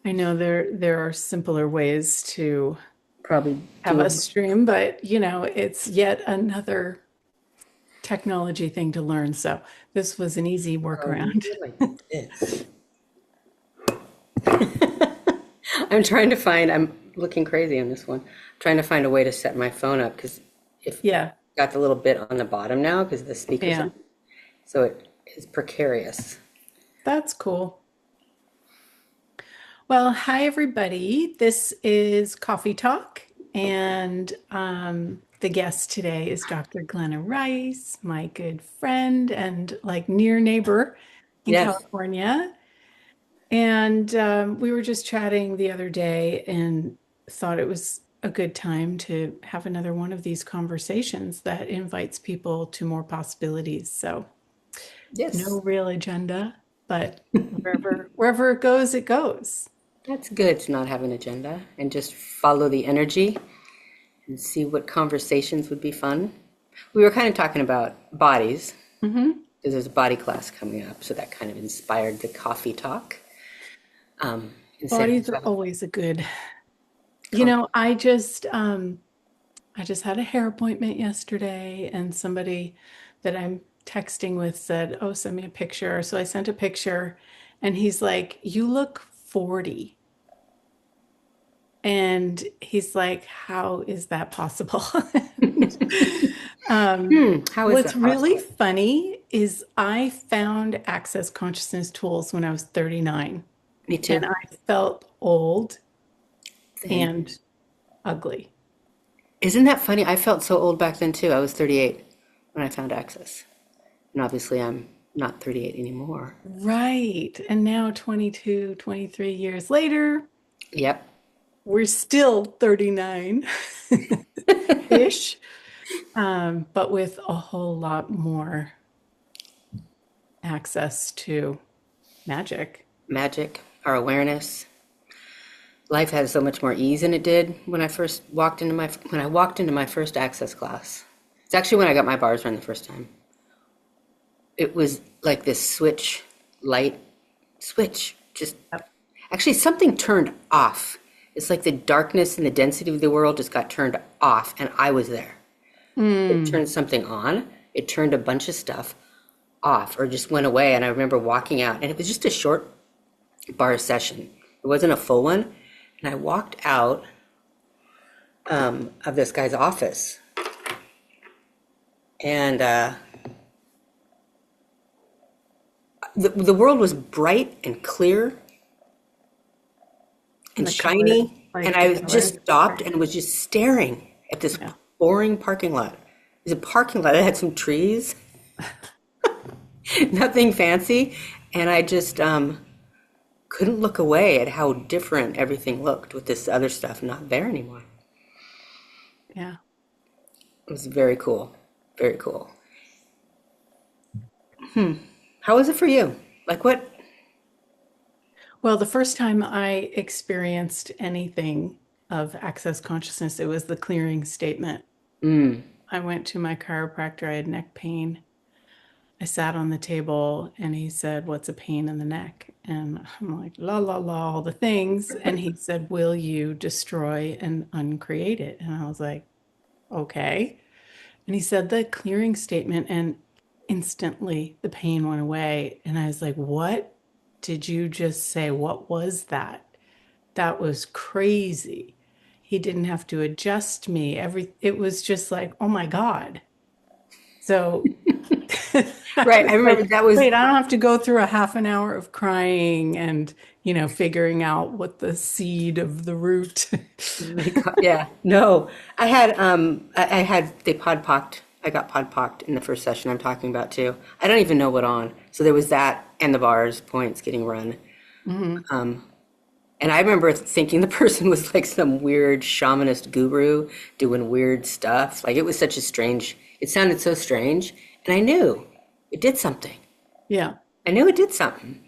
I know there are simpler ways to Probably have do a it. stream, but it's yet another technology thing to learn. So this was an easy workaround. Do it like this. I'm looking crazy on this one. Trying to find a way to set my phone up because if Yeah, got the little bit on the bottom now because the speaker's yeah, on, so it is precarious. that's cool. Well, hi everybody. This is Coffee Talk, and the guest today is Dr. Glenna Rice, my good friend and like near neighbor in Yes. California. And we were just chatting the other day and thought it was a good time to have another one of these conversations that invites people to more possibilities. So Yes. no real agenda, but wherever it goes, it goes. That's good to not have an agenda and just follow the energy and see what conversations would be fun. We were kind of talking about bodies Hmm. because there's a body class coming up, so that kind of inspired the coffee talk. In San Bodies are Francisco. always a good. Com- I just had a hair appointment yesterday, and somebody that I'm texting with said, "Oh, send me a picture." So I sent a picture, and he's like, "You look 40." And he's like, "How is that possible?" Um, How is what's that really possible? funny is I found access consciousness tools when I was 39, Me and too. I felt old Same. and ugly. Isn't that funny? I felt so old back then too. I was 38 when I found Access. And obviously I'm not 38 anymore. Right. And now 22, 23 years later, Yep. we're still 39-ish, but with a whole lot more access to magic. Magic, our awareness. Life has so much more ease than it did when I walked into my first Access class. It's actually when I got my bars run the first time. It was like this light switch, just Yep. actually something turned off. It's like the darkness and the density of the world just got turned off, and I was there. It Mm, turned something on. It turned a bunch of stuff off or just went away. And I remember walking out, and it was just a short bar session. It wasn't a full one. And I walked out of this guy's office, and the world was bright and clear and and the color, shiny. And like the I colors. just stopped and was just staring at this Yeah. boring parking lot. It was a parking lot that had some trees, nothing fancy. And I just couldn't look away at how different everything looked with this other stuff not there anymore. Yeah. It was very cool. Very cool. How was it for you? Like what? Well, the first time I experienced anything of access consciousness, it was the clearing statement. Mm, I went to my chiropractor. I had neck pain. I sat on the table and he said, "What's a pain in the neck?" And I'm like, la, la, la, all the things. And he said, "Will you destroy and uncreate it?" And I was like, "Okay." And he said the clearing statement, and instantly the pain went away. And I was like, "What did you just say? What was that?" That was crazy. He didn't have to adjust me. It was just like, "Oh my God." So I right. I was remember like, that was, wait, I don't have to go through a half an hour of crying and, figuring out what the seed of the root. yeah, no. They pod pocked. I got pod pocked in the first session I'm talking about too. I don't even know what on. So there was that and the bars points getting run. Mhm. And I remember thinking the person was like some weird shamanist guru doing weird stuff. Like it was such a strange, it sounded so strange. And I knew it did something. Yeah. I knew it did something.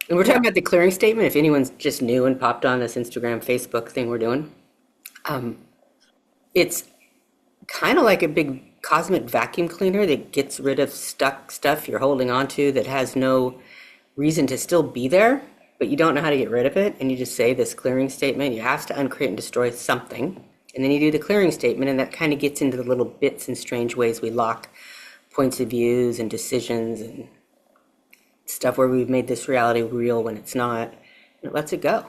And we're talking Yeah. about the clearing statement. If anyone's just new and popped on this Instagram, Facebook thing we're doing, it's kind of like a big cosmic vacuum cleaner that gets rid of stuck stuff you're holding on to that has no reason to still be there. but you don't know how to get rid of it, and you just say this clearing statement. You have to uncreate and destroy something, and then you do the clearing statement, and that kind of gets into the little bits and strange ways we lock points of views and decisions and stuff where we've made this reality real when it's not. And it lets it go.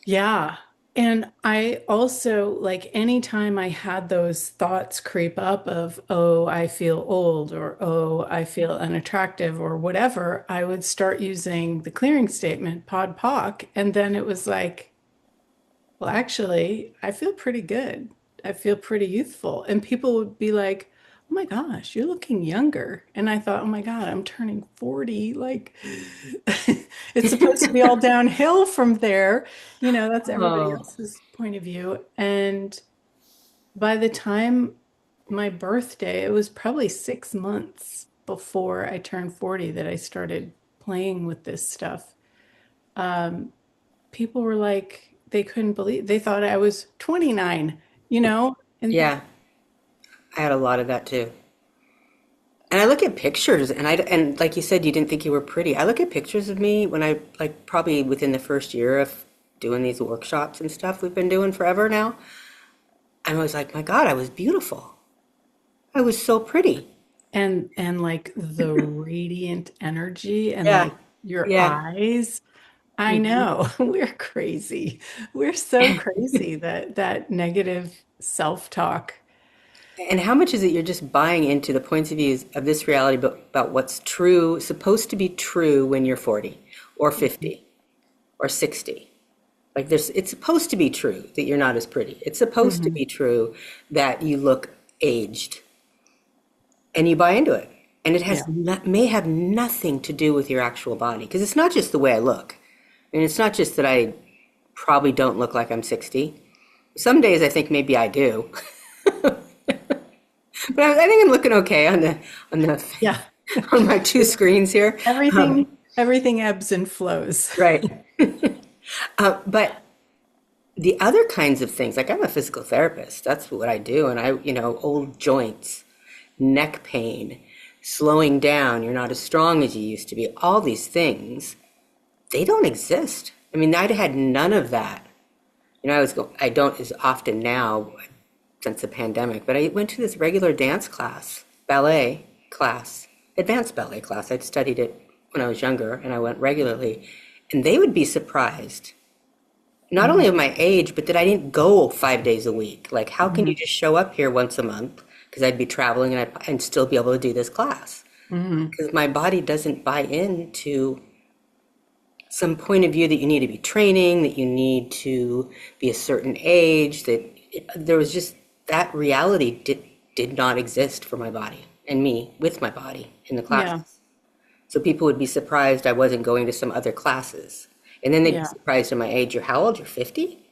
Yeah. And I also, like, anytime I had those thoughts creep up of, oh, I feel old, or oh, I feel unattractive, or whatever, I would start using the clearing statement, pod poc. And then it was like, well, actually, I feel pretty good. I feel pretty youthful. And people would be like, oh my gosh, you're looking younger. And I thought, oh my God, I'm turning 40. Like, it's supposed to be all downhill from there. That's everybody Oh, else's point of view. And by the time my birthday, it was probably 6 months before I turned 40 that I started playing with this stuff. People were like, they couldn't believe, they thought I was 29, and yeah. I had a lot of that too. And I look at pictures, and like you said, you didn't think you were pretty. I look at pictures of me when I, like, probably within the first year of doing these workshops and stuff we've been doing forever now. And I was like, my God, I was beautiful. I was so pretty. and like the radiant energy and Yeah. like your Yeah. eyes. I Mhm. know. We're crazy. We're so crazy that negative self-talk. And how much is it you're just buying into the points of views of this reality about what's true, supposed to be true when you're 40 or 50 or 60? Like, it's supposed to be true that you're not as pretty. It's supposed to Mhm. be true that you look aged, and you buy into it. And it Yeah. may have nothing to do with your actual body, because it's not just the way I look. And it's not just that I probably don't look like I'm 60. Some days I think maybe I do. But I think I'm looking okay on the Yeah. on my two screens here. Um, Everything ebbs and flows. right. But the other kinds of things, like, I'm a physical therapist. That's what I do. And old joints, neck pain, slowing down, you're not as strong as you used to be. All these things, they don't exist. I mean, I'd had none of that. I don't as often now since the pandemic, but I went to this regular dance class, ballet class, advanced ballet class. I'd studied it when I was younger, and I went regularly. And they would be surprised, not only Mhm. of my age, but that I didn't go 5 days a week. Like, how can you Mhm. just show up here once a month? Because I'd be traveling, and still be able to do this class. Mhm. Because my body doesn't buy into some point of view that you need to be training, that you need to be a certain age, there was just, that reality did not exist for my body and me with my body in the Yeah. classes. So people would be surprised I wasn't going to some other classes. And then they'd be Yeah. surprised at my age. You're how old? You're 50?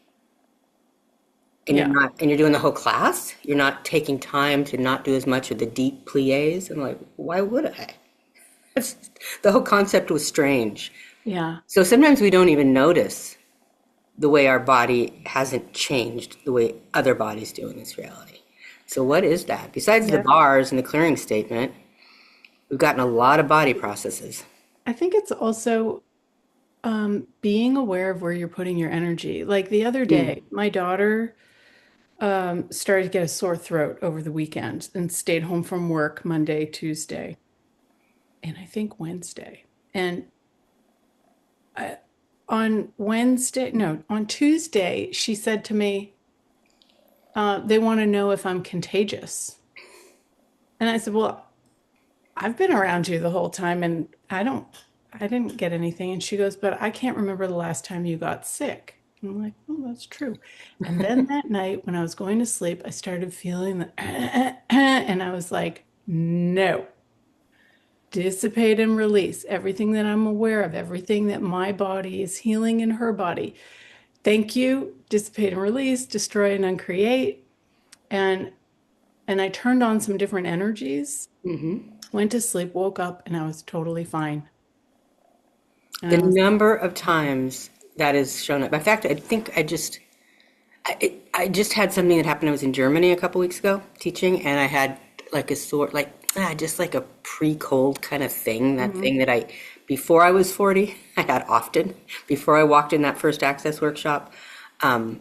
And Yeah. you're doing the whole class? You're not taking time to not do as much of the deep plies? I'm like, why would I? It's, the whole concept was strange. Yeah. So sometimes we don't even notice the way our body hasn't changed the way other bodies do in this reality. So what is that? Besides the Yeah. bars and the clearing statement, we've gotten a lot of body processes. I think it's also being aware of where you're putting your energy. Like the other Mm. day, my daughter started to get a sore throat over the weekend and stayed home from work Monday, Tuesday, and I think Wednesday. And I, on Wednesday, no, on Tuesday, she said to me, they want to know if I'm contagious. And I said, well, I've been around you the whole time and I didn't get anything. And she goes, but I can't remember the last time you got sick. And I'm like, oh, that's true. And then that night when I was going to sleep, I started feeling the, and I was like, no, dissipate and release everything that I'm aware of, everything that my body is healing in her body. Thank you, dissipate and release, destroy and uncreate. And I turned on some different energies, went to sleep, woke up, and I was totally fine. And The I was, number of times that has shown up. In fact, I think I just had something that happened. I was in Germany a couple weeks ago teaching, and I had like a sort, just like a pre-cold kind of thing, that mhm, thing that I Before I was 40, I had often, before I walked in that first access workshop. And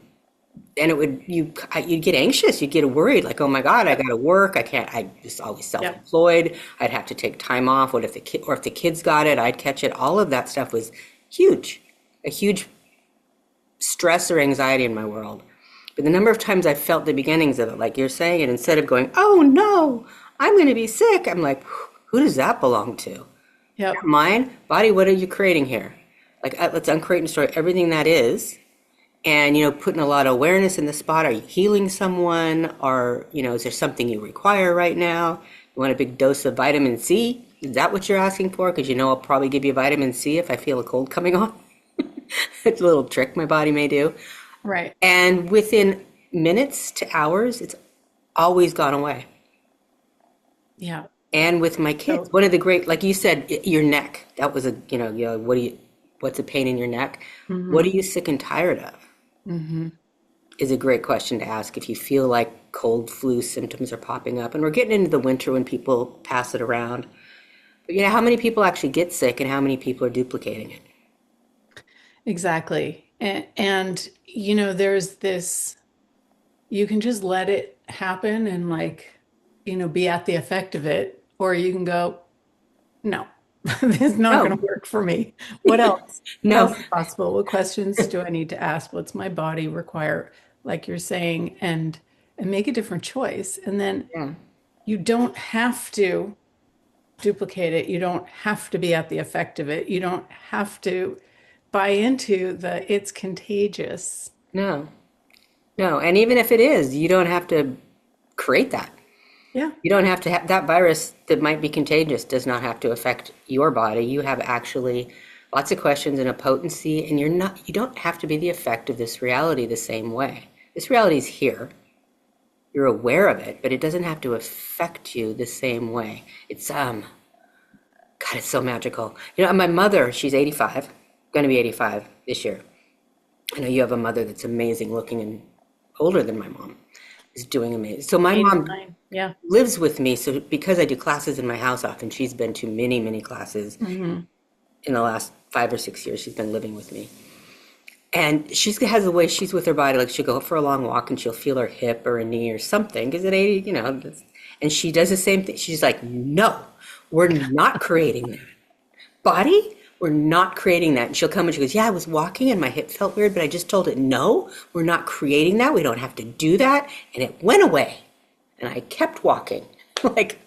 you'd get anxious, you'd get worried, like, oh my God, I got to work. I can't, I was always Yep. self-employed. I'd have to take time off. What if the kid, or if the kids got it, I'd catch it. All of that stuff was huge, a huge stress or anxiety in my world. But the number of times I felt the beginnings of it, like you're saying, and instead of going, oh no, I'm going to be sick, I'm like, who does that belong to? Not Yep. mine. Body, what are you creating here? Like, let's uncreate and destroy everything that is. And, putting a lot of awareness in the spot. Are you healing someone? Or, is there something you require right now? You want a big dose of vitamin C? Is that what you're asking for? Because I'll probably give you vitamin C if I feel a cold coming on. It's a little trick my body may do. Right. And within minutes to hours, it's always gone away. Yeah. And with my kids, So, one of the great, like you said, your neck. That was what's a pain in your neck? What are hmm you sick and tired of? hmm Is a great question to ask if you feel like cold flu symptoms are popping up. And we're getting into the winter when people pass it around. But how many people actually get sick and how many people are duplicating it? exactly. And there's this, you can just let it happen and be at the effect of it, or you can go, no, this is not going No, to work for me. What else? What no. else is possible? What questions do I need to ask? What's my body require? Like you're saying, and make a different choice. And then Yeah. you don't have to duplicate it. You don't have to be at the effect of it. You don't have to buy into the it's contagious. No. No. And even if it is, you don't have to create that. Yeah. You don't have to have that virus that might be contagious does not have to affect your body. You have actually lots of questions and a potency, and you don't have to be the effect of this reality the same way. This reality is here. You're aware of it, but it doesn't have to affect you the same way. God, it's so magical. My mother, she's 85, going to be 85 this year. I know you have a mother that's amazing looking and older than my mom is doing amazing. So my mom 89. Yeah. lives with me. So because I do classes in my house often, she's been to many, many classes hmm in the last 5 or 6 years. She's been living with me. And she has a way she's with her body, like she'll go for a long walk and she'll feel her hip or a knee or something. Because at 80, and she does the same thing. She's like, no, we're not creating that. Body, we're not creating that. And she'll come and she goes, yeah, I was walking and my hip felt weird, but I just told it, no, we're not creating that. We don't have to do that. And it went away. And I kept walking. Like,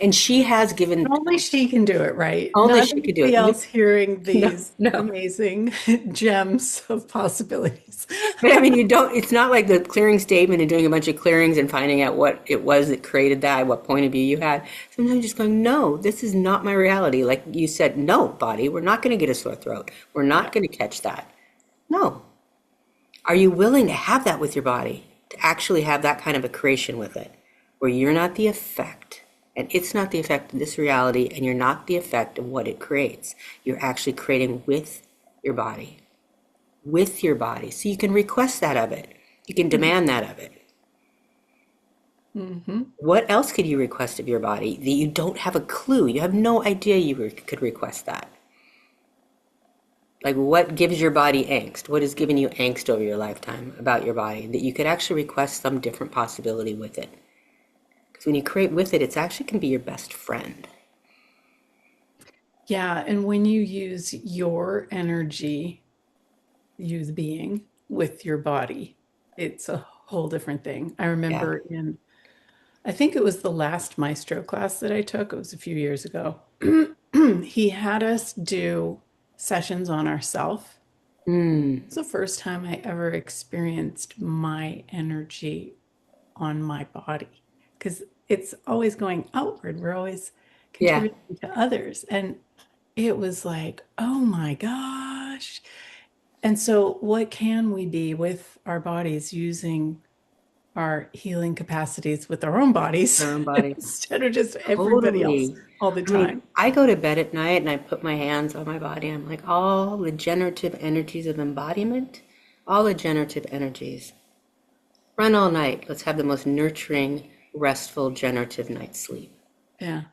and she has given, Only she can do it right. only Not she could do anybody it. else hearing No, these no. amazing gems of possibilities. But I mean, it's not like the clearing statement and doing a bunch of clearings and finding out what it was that created that, what point of view you had. Sometimes just going, no, this is not my reality. Like you said, no, body, we're not going to get a sore throat. We're Yeah. not going to catch that. No. Are you willing to have that with your body? To actually have that kind of a creation with it, where you're not the effect and it's not the effect of this reality and you're not the effect of what it creates. You're actually creating with your body. With your body. So you can request that of it. You can demand that of it. Mm-hmm. What else could you request of your body that you don't have a clue? You have no idea could request that. Like what gives your body angst? What has given you angst over your lifetime about your body that you could actually request some different possibility with it? Because when you create with it, it's actually can be your best friend. Yeah. And when you use your energy, you the being, with your body, it's a whole different thing. I Yeah. remember I think it was the last maestro class that I took, it was a few years ago. He had us do sessions on ourself. Mm. It's the first time I ever experienced my energy on my body because it's always going outward. We're always Yeah. contributing to others. And it was like, oh my gosh. And so, what can we be with our bodies using our healing capacities with our own bodies Our own body. instead of just everybody else Totally. all the I mean, time? I go to bed at night and I put my hands on my body. I'm like, all the generative energies of embodiment, all the generative energies. Run all night. Let's have the most nurturing, restful, generative night's sleep. Yeah.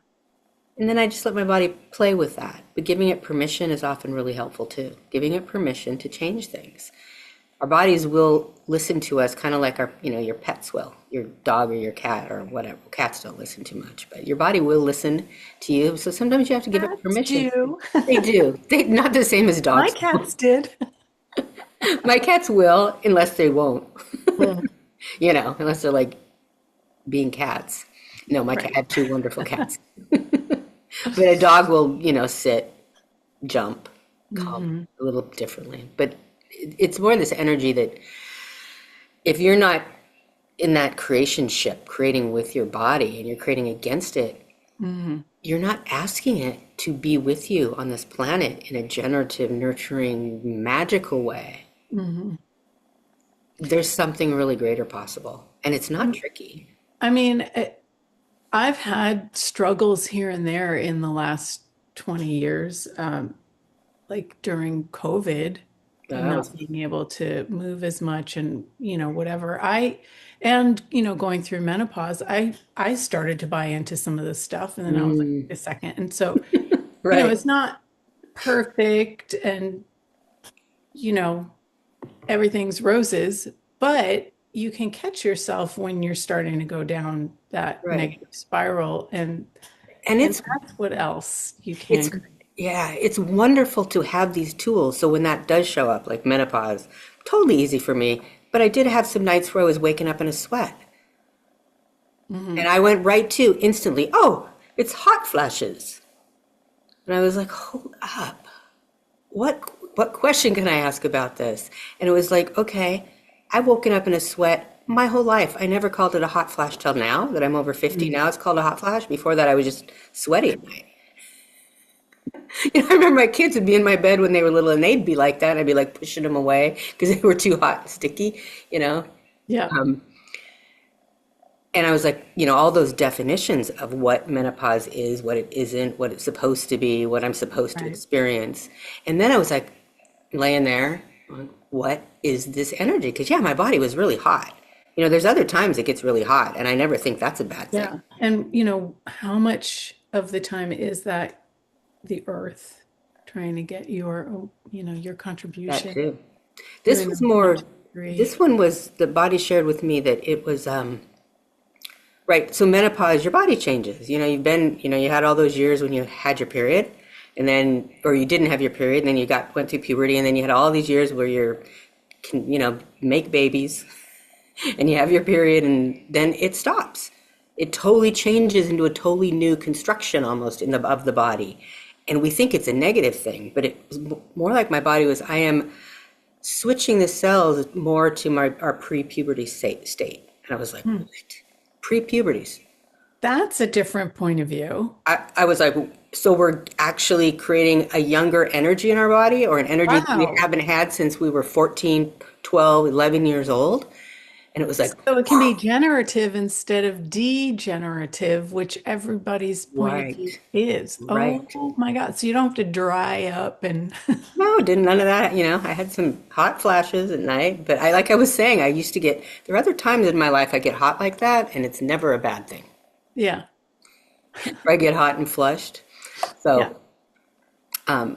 And then I just let my body play with that. But giving it permission is often really helpful too. Giving it permission to change things. Our bodies will listen to us kind of like your pets will, your dog or your cat or whatever. Cats don't listen too much, but your body will listen to you. So sometimes you have to give it Cats permission. do. They do. They not the same as My dogs. cats did. My cats will, unless they won't. Mm. Unless they're like being cats. No, my cat Right. had two wonderful cats. But a dog will, sit, jump, calm Hmm. a little differently. But it's more this energy that if you're not in that creation ship, creating with your body and you're creating against it, Hmm. you're not asking it to be with you on this planet in a generative, nurturing, magical way. Hmm. There's something really greater possible. And it's not tricky. I mean, I've had struggles here and there in the last 20 years, like during COVID and Oh, not being able to move as much and, whatever. Going through menopause, I started to buy into some of this stuff. And then I was like, mm, wait a second. And so, right, it's not perfect and, you know, everything's roses, but you can catch yourself when you're starting to go down that right. negative spiral. And And it's that's what else you It's can. yeah, it's wonderful to have these tools. So when that does show up, like menopause, totally easy for me. But I did have some nights where I was waking up in a sweat. And Mhm. I went right to instantly, oh, it's hot flashes. And I was like, hold up. What question can I ask about this? And it was like, okay, I've woken up in a sweat my whole life. I never called it a hot flash till now that I'm over 50. Mhm. Now it's called a hot flash. Before that, I was just sweaty at night. I remember my kids would be in my bed when they were little and they'd be like that. And I'd be like pushing them away because they were too hot and sticky, you know? Yeah. Um, and I was like, all those definitions of what menopause is, what it isn't, what it's supposed to be, what I'm supposed to Right. experience. And then I was like laying there, going, what is this energy? Because, yeah, my body was really hot. There's other times it gets really hot, and I never think that's a bad thing. Yeah. And how much of the time is that the earth trying to get your That contribution? too. This Doing was them to more, a degree. this one was, the body shared with me that it was, right. So menopause, your body changes. You had all those years when you had your period and then, or you didn't have your period and then went through puberty and then you had all these years where can, make babies and you have your period and then it stops. It totally changes into a totally new construction almost of the body. And we think it's a negative thing, but it was more like my body was, I am switching the cells more to our pre-puberty state. And I was like, Hmm. what? Pre-puberties. That's a different point of view. I was like, so we're actually creating a younger energy in our body or an energy that we Wow. haven't had since we were 14, 12, 11 years old. And it was like, So it can be generative instead of degenerative, which everybody's point of view right, is. Oh right. my God. So you don't have to dry up and No, didn't none of that. I had some hot flashes at night, but like I was saying, I used to there are other times in my life I get hot like that, and it's never a bad thing. yeah. Or I get hot and flushed. Yeah. So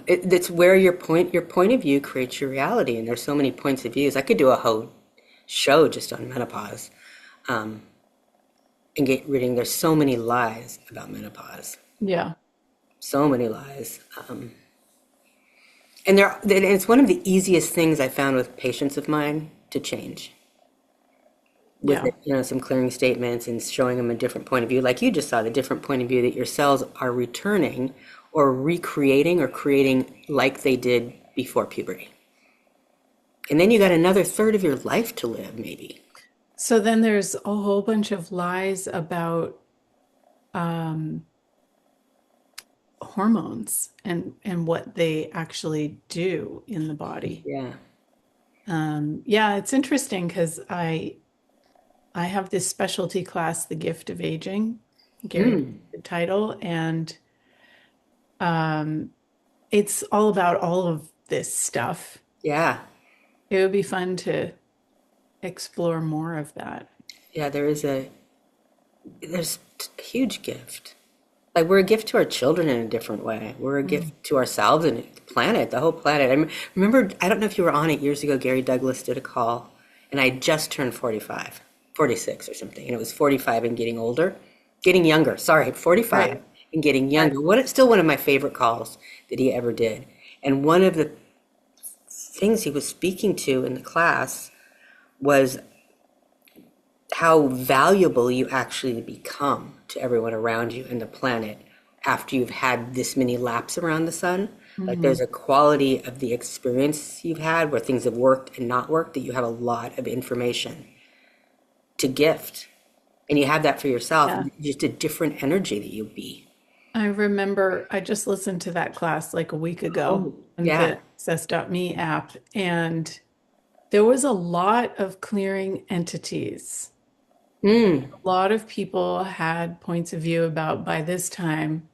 it's where your point of view creates your reality, and there's so many points of views. I could do a whole show just on menopause, um, and get reading. There's so many lies about menopause, Yeah. so many lies, and it's one of the easiest things I found with patients of mine to change. With Yeah. it, some clearing statements and showing them a different point of view, like you just saw the different point of view that your cells are returning or recreating or creating like they did before puberty. And then you got another third of your life to live, maybe. So then there's a whole bunch of lies about um, hormones and what they actually do in the body. Yeah. Yeah, it's interesting because I have this specialty class, The Gift of Aging, Gary, Mm, the title, and um, it's all about all of this stuff. yeah. It would be fun to explore more of that. Yeah, there's a huge gift Like we're a gift to our children in a different way. We're a Mm. gift to ourselves and the planet, the whole planet. Remember, I don't know if you were on it years ago, Gary Douglas did a call, and I just turned 45, 46 or something, and it was 45 and getting older, getting younger, sorry, 45 Right. and getting Right. younger. What, it's still one of my favorite calls that he ever did. And one of the things he was speaking to in the class was how valuable you actually become to everyone around you and the planet after you've had this many laps around the sun. Like Hmm. there's a quality of the experience you've had where things have worked and not worked that you have a lot of information to gift. And you have that for yourself, Yeah. just a different energy that you'll be. I remember I just listened to that class like a week ago Oh, on yeah. the Access.me app, and there was a lot of clearing entities. Mm, A lot of people had points of view about by this time,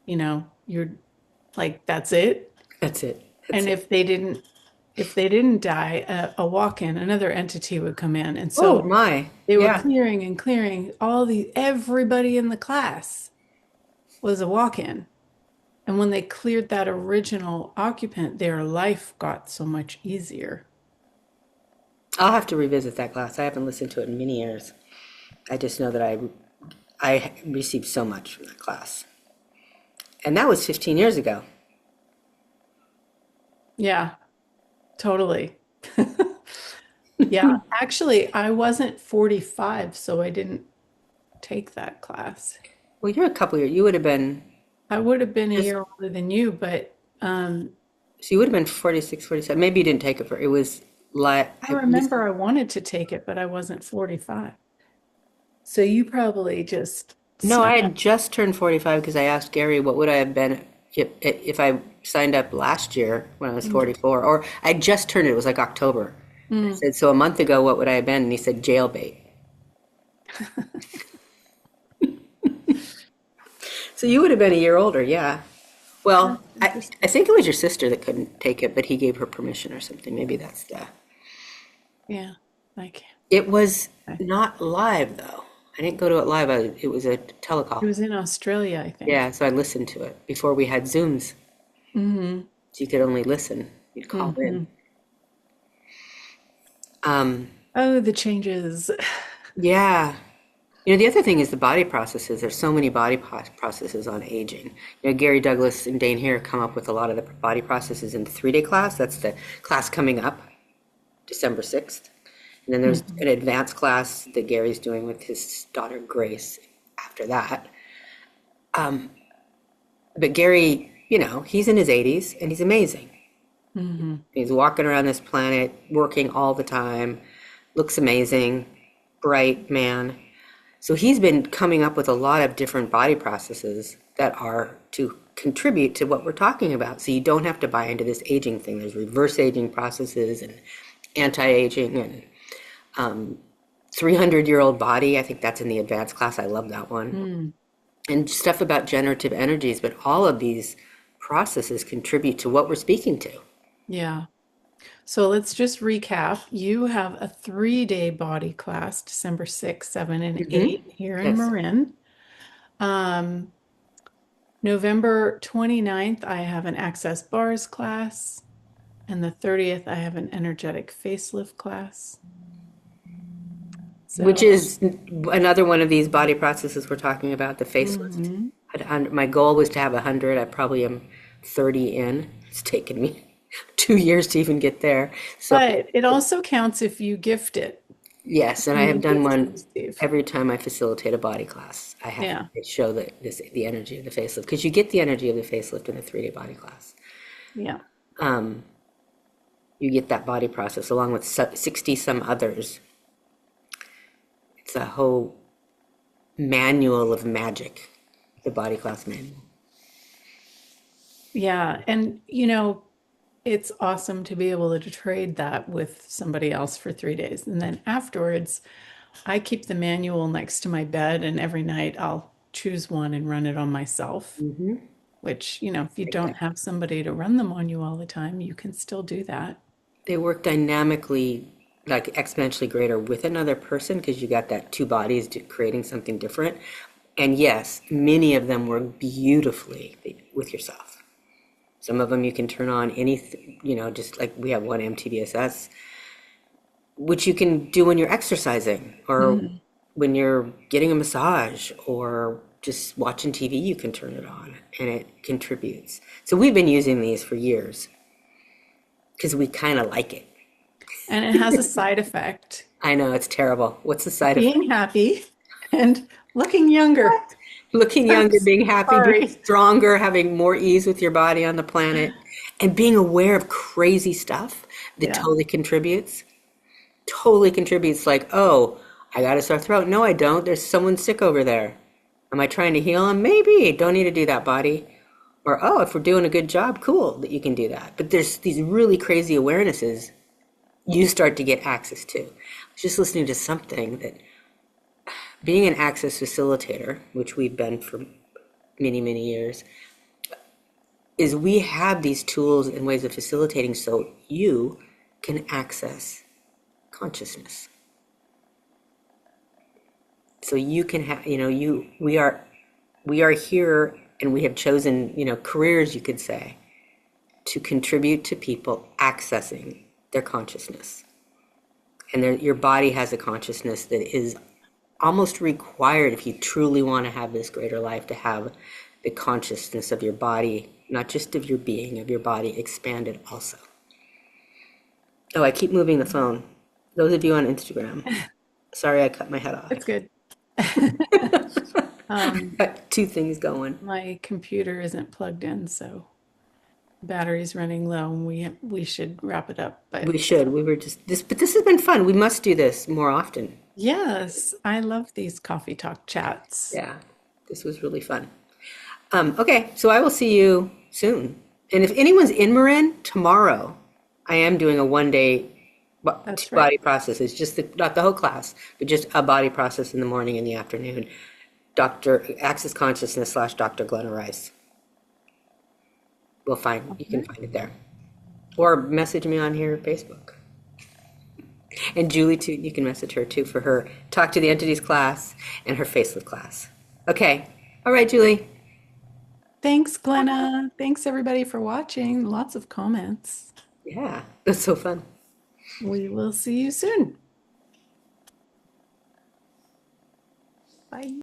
you're like, that's it. that's it. That's And it. if they didn't die, a walk-in, another entity would come in. And Oh, so my. they were Yeah. clearing and clearing everybody in the class was a walk-in. And when they cleared that original occupant, their life got so much easier. I'll have to revisit that class. I haven't listened to it in many years. I just know that I received so much from that class. And that was 15 years ago. Yeah, totally. Yeah, actually, I wasn't 45, so I didn't take that class. Well, you're a couple years, you would have been I would have been a just, year older than you, but so you would have been 46, 47. Maybe you didn't take it for, it was like, I remember I wanted to take it, but I wasn't 45. So you probably just no, snuck. I had just turned 45 because I asked Gary what would I have been if I signed up last year when I was Mm, 44, or I just turned it was like October. I mm. said, so a month ago, what would I have been? And he said, jailbait. So you would have been a year older, yeah. Well, That's I interesting. think it was your sister that couldn't take it, but he gave her permission or something. Maybe that's the. Yeah, like It was okay. not live though. I didn't go to it live. It was a It telecall. was in Australia, I think. Yeah, so I listened to it before we had Zooms. Hmm. So you could only listen. You'd call in. Hmm. Um, Oh, the changes. yeah. You know, the other thing is the body processes. There's so many processes on aging. You know, Gary Douglas and Dane here come up with a lot of the body processes in the 3-day class. That's the class coming up December 6th. And then there's Mhm. an advanced class that Gary's doing with his daughter Grace after that. But Gary, you know, he's in his 80s and he's amazing. Hmm. He's walking around this planet, working all the time, looks amazing, bright man. So he's been coming up with a lot of different body processes that are to contribute to what we're talking about. So you don't have to buy into this aging thing. There's reverse aging processes and anti-aging and 300-year-old body. I think that's in the advanced class. I love that one. Mm. And stuff about generative energies, but all of these processes contribute to what we're speaking to. Yeah. So let's just recap. You have a 3-day body class, December 6th, 7, and Hmm. 8 here in Yes. Marin. Um, November 29th, I have an Access Bars class. And the 30th, I have an energetic facelift class. Which So, is another one of these body processes we're talking about, the facelift. mhm. My goal was to have 100. I probably am 30 in. It's taken me 2 years to even get there. So, But it also counts if you gift it yes, and I and have you done gift one receive. every time I facilitate a body class. I have Yeah. to show the energy of the facelift because you get the energy of the facelift in the 3-day body class. Yeah. You get that body process along with 60 some others. It's a whole manual of magic, the body class manual. Yeah. And, it's awesome to be able to trade that with somebody else for 3 days. And then afterwards, I keep the manual next to my bed, and every night I'll choose one and run it on myself, Hmm. which, if you don't have somebody to run them on you all the time, you can still do that. They work dynamically, like exponentially greater with another person because you got that two bodies creating something different. And yes, many of them work beautifully with yourself. Some of them you can turn on any, just like we have one MTBSS, which you can do when you're exercising or Mhm. when you're getting a massage or just watching TV, you can turn it on and it contributes. So we've been using these for years because we kind of like it. And it has a side effect, I know it's terrible. What's the side effect? being happy and looking younger. Looking I'm younger, being happy, being sorry. stronger, having more ease with your body on the planet, and being aware of crazy stuff that Yeah. totally contributes. Totally contributes, like, oh, I got a sore throat. No, I don't. There's someone sick over there. Am I trying to heal them? Maybe. Don't need to do that, body. Or, oh, if we're doing a good job, cool that you can do that. But there's these really crazy awarenesses you start to get access to. I was just listening to something that being an access facilitator, which we've been for many, many years, is we have these tools and ways of facilitating so you can access consciousness. So you can have, we are here and we have chosen, careers, you could say, to contribute to people accessing their consciousness. And your body has a consciousness that is almost required if you truly want to have this greater life, to have the consciousness of your body, not just of your being, of your body expanded also. Oh, I keep moving the phone. Those of you on Instagram, sorry I cut my head off. It's good. Um, Got two things going. my computer isn't plugged in, so battery's running low, and we should wrap it up. We But should. We were just this, but this has been fun. We must do this more often. yes, I love these coffee talk chats. Yeah, this was really fun. Okay, so I will see you soon. And if anyone's in Marin tomorrow, I am doing a 1 day two That's right. body process. It's just not the whole class, but just a body process in the morning and the afternoon. Dr. Access Consciousness / Dr. Glenna Rice. You can Okay. find it there. Or message me on here Facebook. And Julie too, you can message her too for her Talk to the Entities class and her Facelift class. Okay. All right, Julie. Thanks, Glenna. Thanks everybody for watching. Lots of comments. Yeah, that's so fun. We will see you soon. Bye.